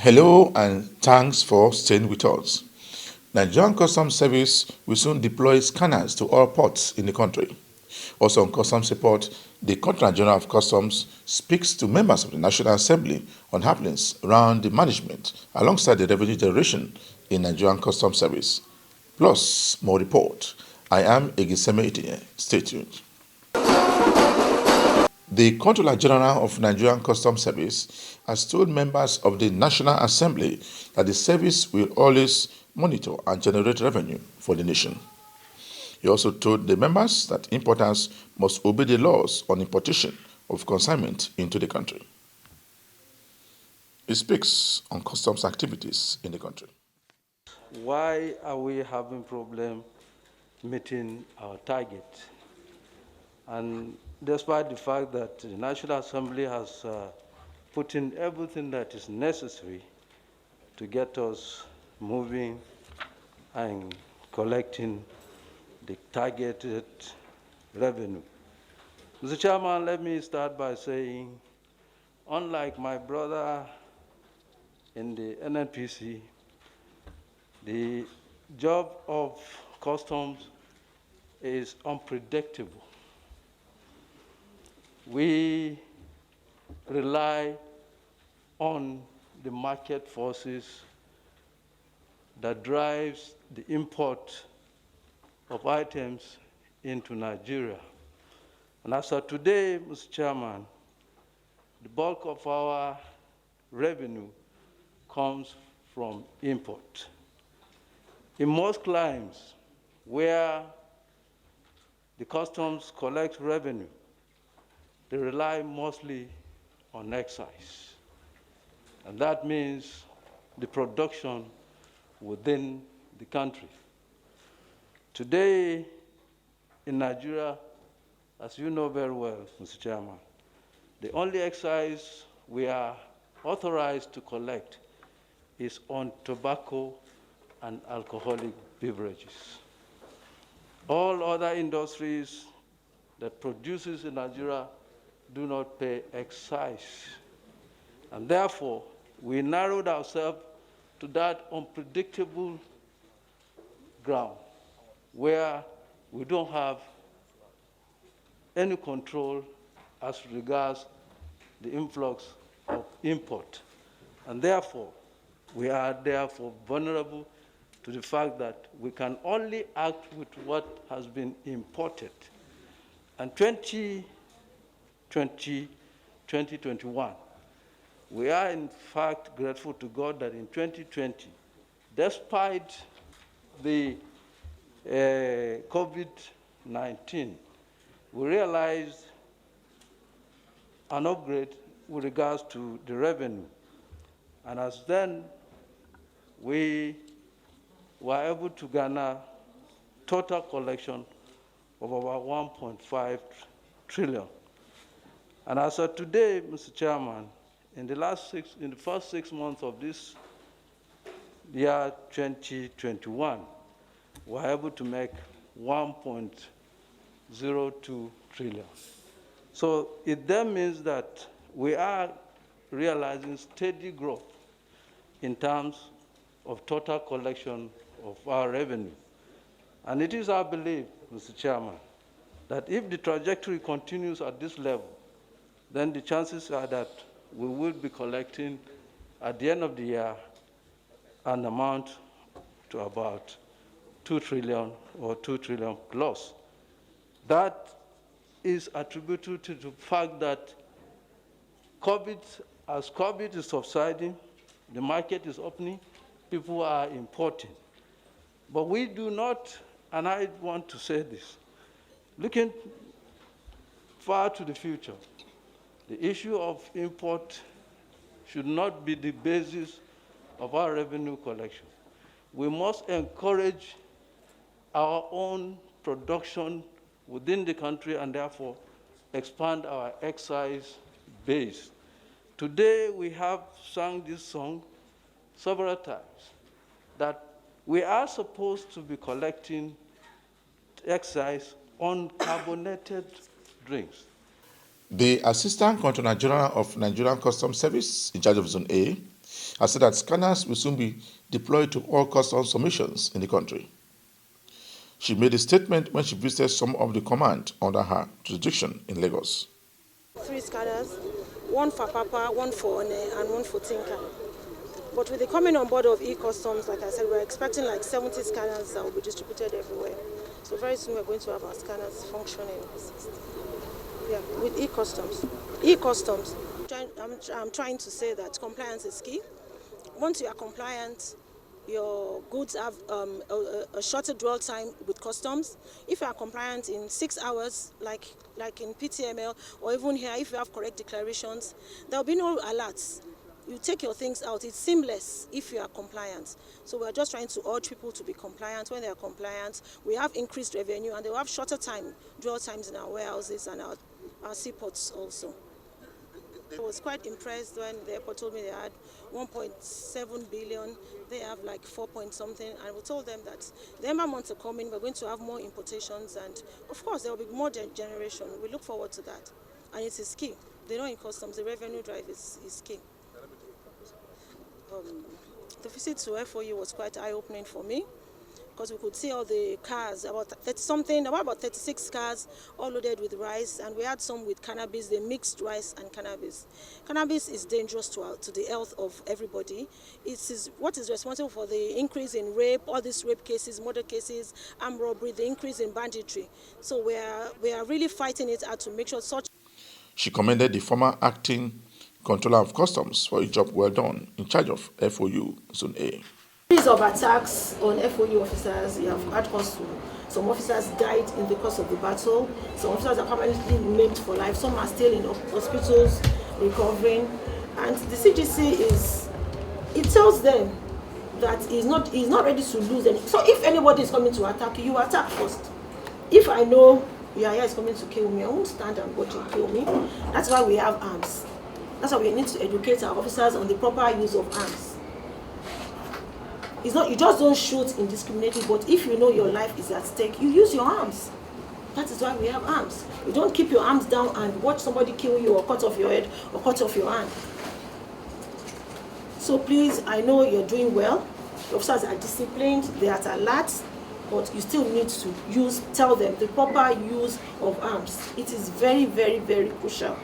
Hello and thanks for staying with us. Nigerian Customs Service will soon deploy scanners to all ports in the country. Also on Customs Report, the Controller General of Customs speaks to members of the National Assembly on happenings around the management alongside the revenue generation in Nigerian Customs Service. Plus, more report. I am Egiseme Itinye. Stay tuned. The Controller General of Nigerian Customs Service has told members of the National Assembly that the service will always monitor and generate revenue for the nation. He also told the members that importers must obey the laws on importation of consignment into the country. He speaks on customs activities in the country. Why are we having problem meeting our target? And despite the fact that the National Assembly has put in everything that is necessary to get us moving and collecting the targeted revenue. Mr. Chairman, let me start by saying, unlike my brother in the NNPC, the job of customs is unpredictable. We rely on the market forces that drives the import of items into Nigeria. And as of today, Mr. Chairman, the bulk of our revenue comes from import. In most climes where the customs collect revenue, they rely mostly on excise. And that means the production within the country. Today in Nigeria, as you know very well, Mr. Chairman, the only excise we are authorized to collect is on tobacco and alcoholic beverages. All other industries that produces in Nigeria do not pay excise. And therefore, we narrowed ourselves to that unpredictable ground where we don't have any control as regards the influx of import. And therefore, we are therefore vulnerable to the fact that we can only act with what has been imported. And 2021, we are in fact grateful to God that in 2020, despite the COVID-19, we realized an upgrade with regards to the revenue. And as then, we were able to garner total collection of about 1.5 trillion. And as of today, Mr. Chairman, in the first 6 months of this year, 2021, we were able to make 1.02 trillion. So it then means that we are realizing steady growth in terms of total collection of our revenue. And it is our belief, Mr. Chairman, that if the trajectory continues at this level, then the chances are that we will be collecting at the end of the year an amount to about 2 trillion or 2 trillion plus. That is attributed to the fact that as COVID is subsiding, the market is opening, people are importing. But we do not, and I want to say this, looking far to the future, the issue of import should not be the basis of our revenue collection. We must encourage our own production within the country and therefore expand our excise base. Today we have sung this song several times, that we are supposed to be collecting excise on carbonated drinks. The Assistant Controller General of Nigerian Customs Service in charge of Zone A I said that scanners will soon be deployed to all customs submissions in the country. She made a statement when she visited some of the command under her jurisdiction in Lagos. 3 scanners, one for Papa, one for One, and one for Tinka. But with the coming on board of e-customs, like I said, we're expecting like 70 scanners that will be distributed everywhere. So very soon we're going to have our scanners functioning. Yeah, with e-customs. E-customs. I'm trying to say that compliance is key. Once you are compliant, your goods have a shorter dwell time with customs. If you are compliant in 6 hours, like in PTML, or even here, if you have correct declarations, there will be no alerts. You take your things out. It's seamless if you are compliant. So we're just trying to urge people to be compliant. When they are compliant, we have increased revenue, and they will have shorter dwell times in our warehouses and our seaports also. I was quite impressed when the airport told me they had 1.7 billion. They have like 4 point something, and we told them that the Ember months are coming. We're going to have more importations, and of course there will be more generation. We look forward to that, and it is key. They know in customs the revenue drive is key. The visit to FOU was quite eye-opening for me, because we could see all the cars, about 36 cars, all loaded with rice, and we had some with cannabis. They mixed rice and cannabis. Cannabis is dangerous to the health of everybody. It is what is responsible for the increase in rape, all these rape cases, murder cases, armed robbery, the increase in banditry. So we are really fighting it out to make sure such. She commended the former acting Controller of Customs for a job well done in charge of FOU Zone A. Series of attacks on FOU officers have had caused some officers died in the course of the battle. Some officers are permanently maimed for life. Some are still in hospitals recovering. And the CGC it tells them that he's not ready to lose any. So if anybody is coming to attack you, attack first. If I know Yaya is coming to kill me, I won't stand and watch him kill me. That's why we have arms. That's why we need to educate our officers on the proper use of arms. It's not, you just don't shoot indiscriminately, but if you know your life is at stake, you use your arms. That is why we have arms. You don't keep your arms down and watch somebody kill you or cut off your head or cut off your hand. So please, I know you're doing well. The officers are disciplined, they are alert, but you still need to tell them the proper use of arms. It is very, very, very crucial.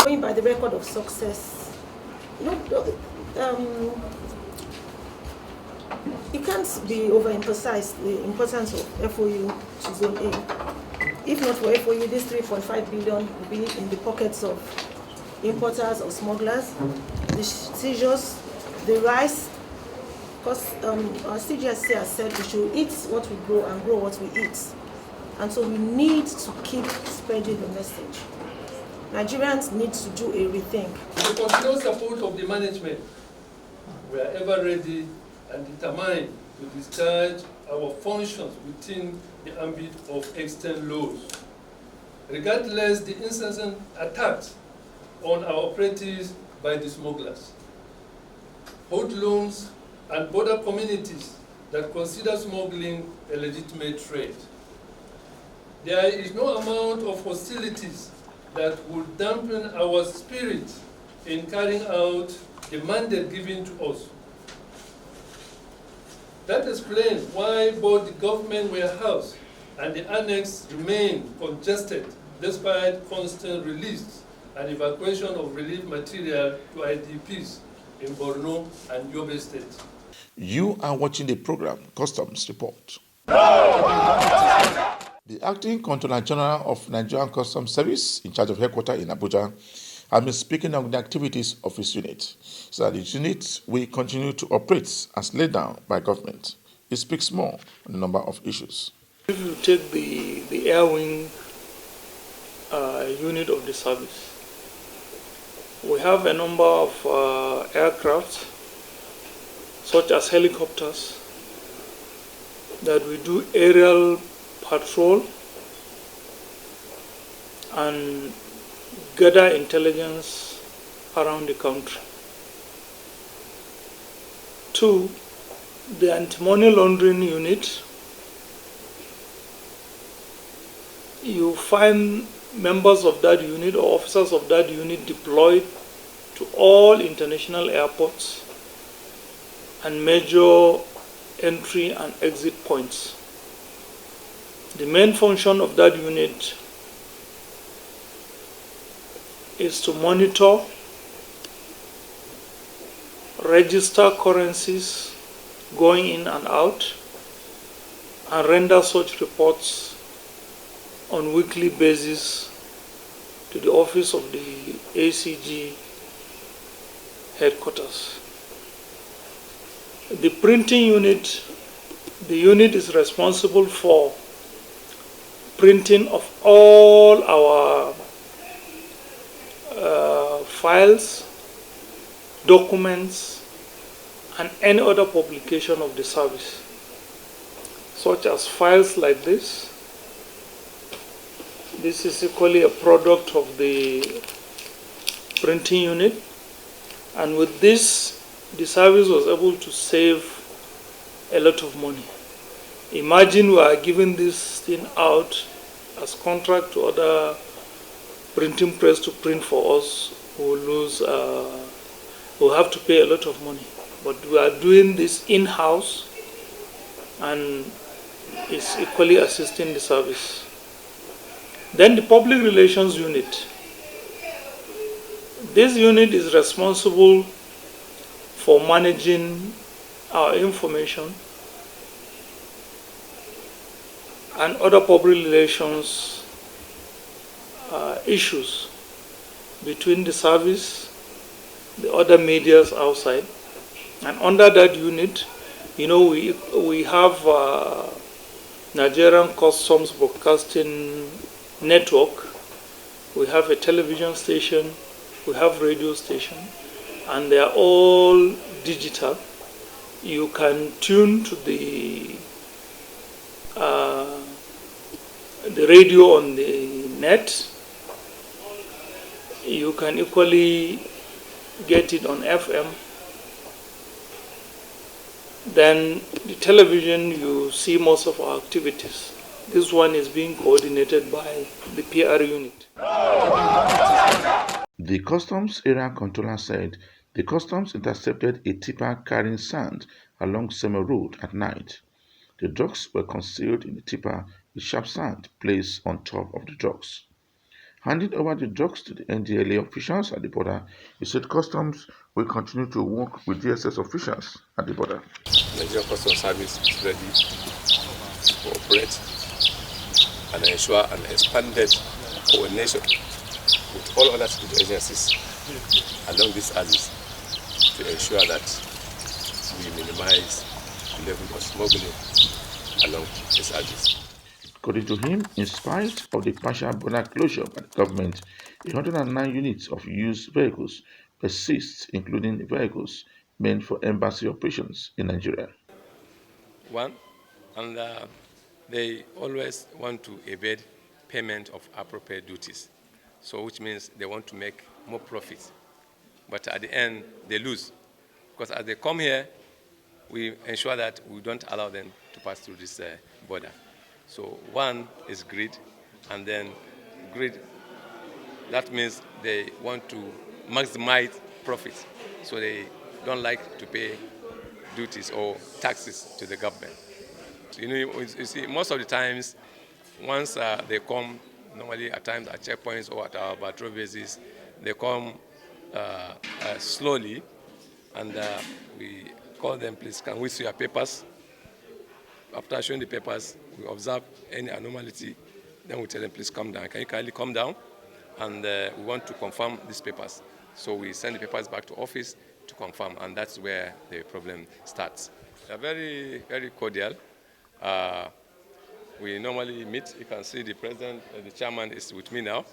Going by the record of success, it can't be overemphasized the importance of FOU to Zone A. If not for FOU, this 3.5 billion will be in the pockets of importers or smugglers. The seizures, the rice, because our CGSC has said we should eat what we grow and grow what we eat. And so we need to keep spreading the message. Nigerians need to do a rethink. With the continuous support of the management, we are ever ready and determined to discharge our functions within the ambit of extant laws. Regardless the incessant attacks on our operatives by the smugglers, hoodlums, and border communities that consider smuggling a legitimate trade. There is no amount of hostilities that would dampen our spirit in carrying out the mandate given to us. That explains why both the government warehouse and the annex remain congested despite constant release and evacuation of relief material to IDPs in Borno and Yobe State. You are watching the program Customs Report. The Acting Controller General of Nigerian Customs Service, in charge of headquarters in Abuja, has been speaking of the activities of his unit, so that his unit will continue to operate as laid down by government. He speaks more on a number of issues. If you take the air wing unit of the service, we have a number of aircraft, such as helicopters, that we do aerial patrol and gather intelligence around the country. 2, the anti-money laundering unit, you find members of that unit or officers of that unit deployed to all international airports and major entry and exit points. The main function of that unit is to monitor, register currencies going in and out, and render such reports on weekly basis to the office of the ACG headquarters. The printing unit, the unit is responsible for printing of all our files, documents, and any other publication of the service, such as files like this. This is equally a product of the printing unit, and with this, the service was able to save a lot of money. Imagine we are giving this thing out as contract to other printing press to print for us. We'll have to pay a lot of money. But we are doing this in-house, and it's equally assisting the service. Then the public relations unit. This unit is responsible for managing our information and other public relations issues between the service, the other medias outside. And under that unit, we have Nigerian Customs Broadcasting Network, we have a television station, we have radio station, and they are all digital. You can tune to the radio on the net. You can equally get it on FM. Then the television, you see most of our activities. This one is being coordinated by the PR unit. The Customs Area Controller said the Customs intercepted a tipper carrying sand along Seme Road at night. The drugs were concealed in the tipper with sharp sand placed on top of the drugs. Handing over the drugs to the NDLA officials at the border, he said Customs will continue to work with DSS officials at the border. Nigerian Customs Service is ready to cooperate and ensure an expanded coordination with all other security agencies along these alleys to ensure that we minimize the level of smuggling along these alleys. According to him, in spite of the partial border closure by the government, 109 units of used vehicles persist, including vehicles meant for embassy operations in Nigeria. They always want to evade payment of appropriate duties, so which means they want to make more profits. But at the end, they lose, because as they come here, we ensure that we don't allow them to pass through this border. So one is greed, and then greed, that means they want to maximize profits, so they don't like to pay duties or taxes to the government. You see, most of the times, once they come, normally at times at checkpoints or at our patrol bases, they come slowly, and we call them, please, can we see your papers? After showing the papers, we observe any anomaly, then we tell them, please come down. Can you kindly come down? And we want to confirm these papers. So we send the papers back to office to confirm, and that's where the problem starts. They're very, very cordial. We normally meet. You can see the president, the chairman is with me now.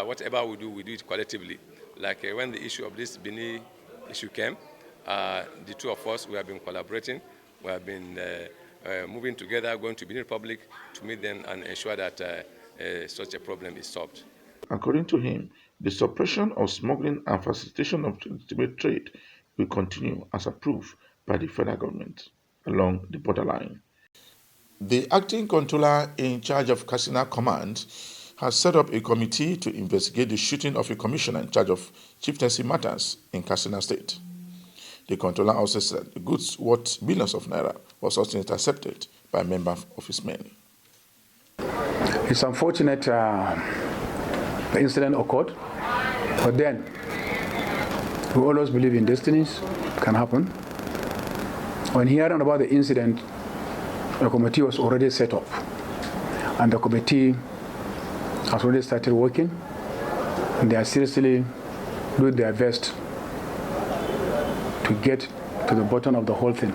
Whatever we do it collectively. Like when the issue of this Bini issue came, the two of us, we have been collaborating. We have been moving together, going to Benin Republic to meet them and ensure that such a problem is solved. According to him, the suppression of smuggling and facilitation of legitimate trade will continue as approved by the federal government along the borderline. The acting controller in charge of Katsina Command has set up a committee to investigate the shooting of a commissioner in charge of chieftaincy matters in Katsina State. The controller also said the goods worth billions of naira was also intercepted by a member of his men. It's unfortunate the incident occurred, but then we always believe in destinies, can happen. When hearing about the incident, the committee was already set up, and the committee has already started working, and they are seriously doing their best to get to the bottom of the whole thing.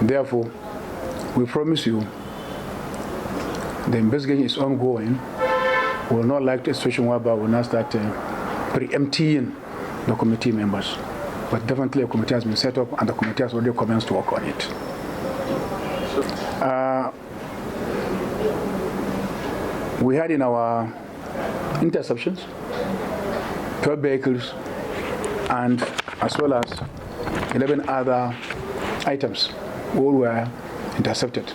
Therefore, we promise you the investigation is ongoing. We will not like a situation whereby we will not start preempting the committee members. But definitely a committee has been set up and the committee has already commenced to work on it. We had in our interceptions 12 vehicles and as well as 11 other items. All were intercepted.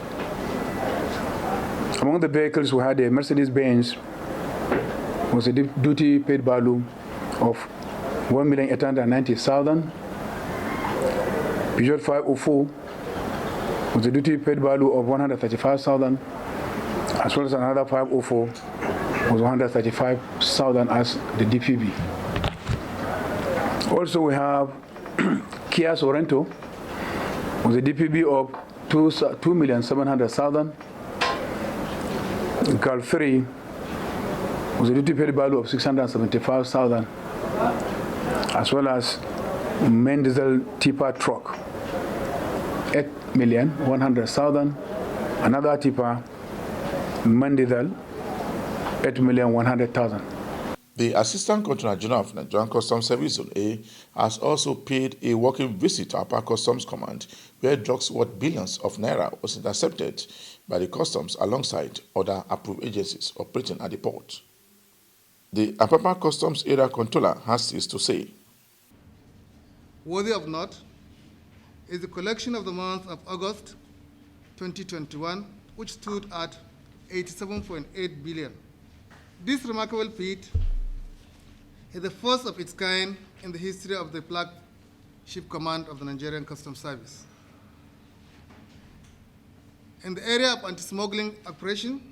Among the vehicles, we had a Mercedes-Benz with a duty paid value of 1,890,000. Peugeot 504 with a duty paid value of 135,000, as well as another 504 with 135,000 as the DPV. Also, we have Kia Sorento with a DPV of 2,700,000. Gulf 3 with a duty paid value of 675,000, as well as main diesel tipper truck, 8,100,000. Another tipper, main diesel, 8,100,000. The Assistant Controller General of Nigerian Customs Service Zone A has also paid a working visit to Apapa Customs Command, where drugs worth billions of naira was intercepted by the customs alongside other approved agencies operating at the port. The Apapa Customs Area Controller has this to say. Worthy of note is the collection of the month of August 2021, which stood at 87.8 billion. This remarkable feat is the first of its kind in the history of the flagship command of the Nigerian Customs Service. In the area of anti-smuggling operation,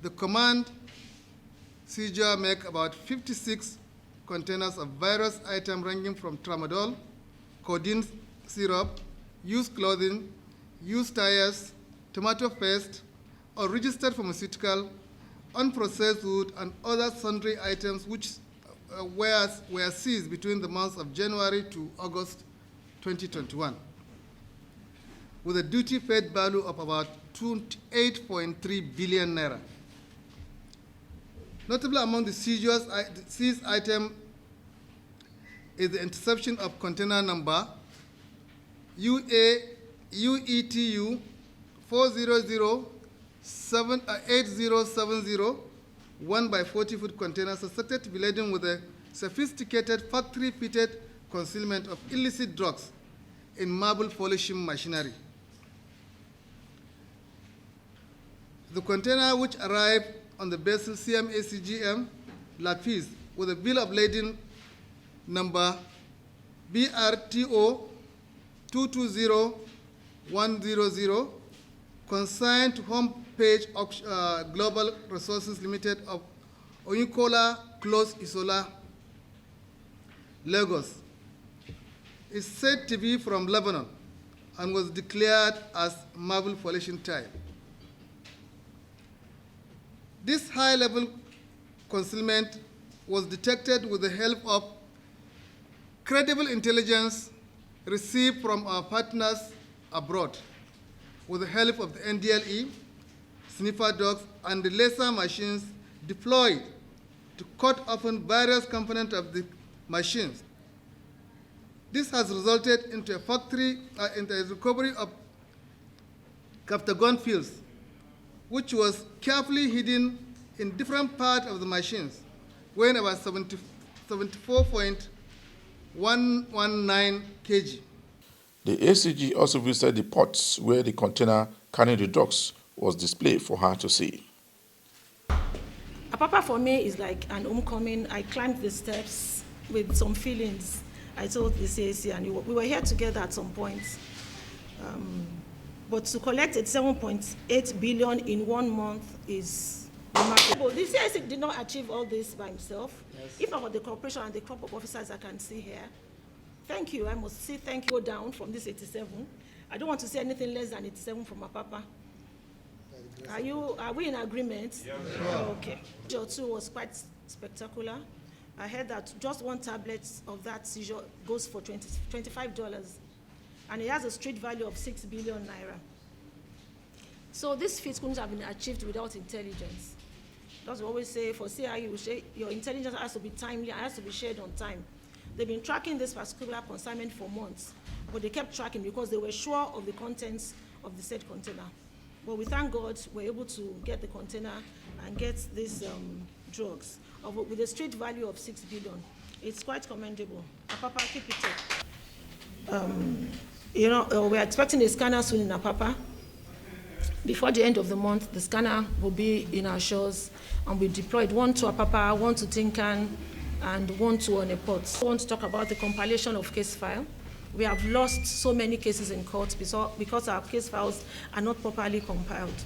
the command seizure make about 56 containers of various items ranging from tramadol, codeine syrup, used clothing, used tires, tomato paste, unregistered pharmaceutical, unprocessed wood, and other sundry items which were seized between the months of January to August 2021, with a duty paid value of about 28.3 billion naira. Notably among the seized item is the interception of container number UETU 400-8070 1x40-foot container suspected to be laden with a sophisticated factory-fitted concealment of illicit drugs in marble polishing machinery. The container, which arrived on the vessel CMACGM Lapis with a bill of lading number BRTO 220100, consigned to home page of Global Resources Limited of Oyinkola Close Isola, Lagos, is said to be from Lebanon and was declared as marble polishing tile. This high-level concealment was detected with the help of credible intelligence received from our partners abroad, with the help of the NDLE, sniffer dogs, and the laser machines deployed to cut open various components of the machines. This has resulted into a recovery of Captagon fields, which was carefully hidden in different parts of the machines, weighing about 74.119 kg. The ACG also visited the ports where the container carrying the drugs was displayed for her to see. Apapa for me is like an homecoming. I climbed the steps with some feelings. I told the CAC, and we were here together at some point. But to collect 7.8 billion in 1 month is remarkable. The CAC did not achieve all this by himself. Yes. If not for the corporation and the crop of officers I can see here, thank you. I must say thank you. Go down from this 87. I don't want to say anything less than 87 from Apapa. Are we in agreement? Yeah. Okay. Seizure 2 was quite spectacular. I heard that just one tablet of that seizure goes for $25, and it has a street value of 6 billion naira. So this feat couldn't have been achieved without intelligence. That's what we always say for CIU, your intelligence has to be timely and has to be shared on time. They've been tracking this particular consignment for months, but they kept tracking because they were sure of the contents of the said container. But we thank God we're able to get the container and get these drugs with a street value of 6 billion. It's quite commendable. Apapa, keep it up. We're expecting a scanner soon in Apapa. Before the end of the month, the scanner will be in our shores and we deployed 1 to Apapa, 1 to Tinkan, and 1 to Oneport. I want to talk about the compilation of case file. We have lost so many cases in court because our case files are not properly compiled.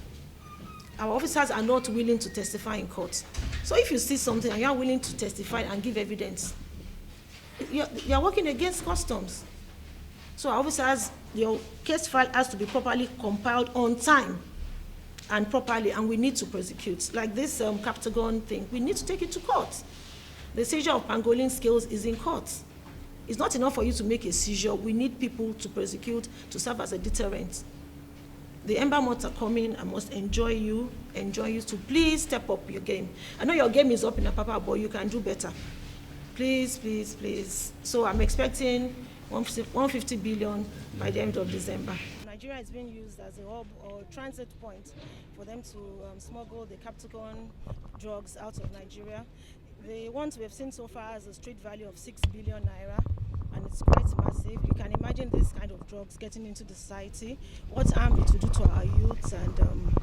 Our officers are not willing to testify in court. So if you see something and you are willing to testify and give evidence, you are working against customs. So our officers, your case file has to be properly compiled on time and properly, and we need to prosecute. Like this Captagon thing, we need to take it to court. The seizure of pangolin scales is in court. It's not enough for you to make a seizure. We need people to prosecute to serve as a deterrent. The Ember Months are coming. I must enjoy you to please step up your game. I know your game is up in Apapa, but you can do better. Please, please, please. So I'm expecting 150 billion by the end of December. Nigeria is being used as a hub or transit point for them to smuggle the Captagon drugs out of Nigeria. The ones we have seen so far has a street value of 6 billion naira, and it's quite massive. You can imagine this kind of drugs getting into the society, what harm it will do to our youths, and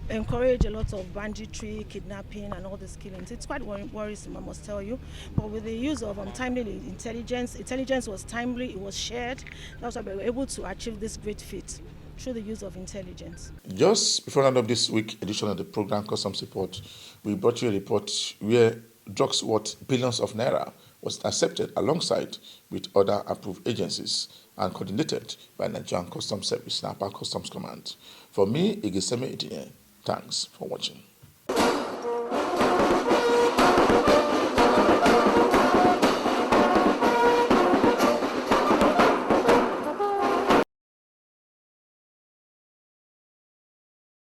encourage a lot of banditry, kidnapping, and all these killings. It's quite worrisome, I must tell you. But with the use of timely intelligence was timely, it was shared. That's why we were able to achieve this great feat through the use of intelligence. Just before the end of this week edition of the program Customs Report, we brought you a report where drugs worth billions of naira was accepted alongside with other approved agencies and coordinated by Nigerian Customs Service, Napa Customs Command. For me, Igiseme Idine, thanks for watching.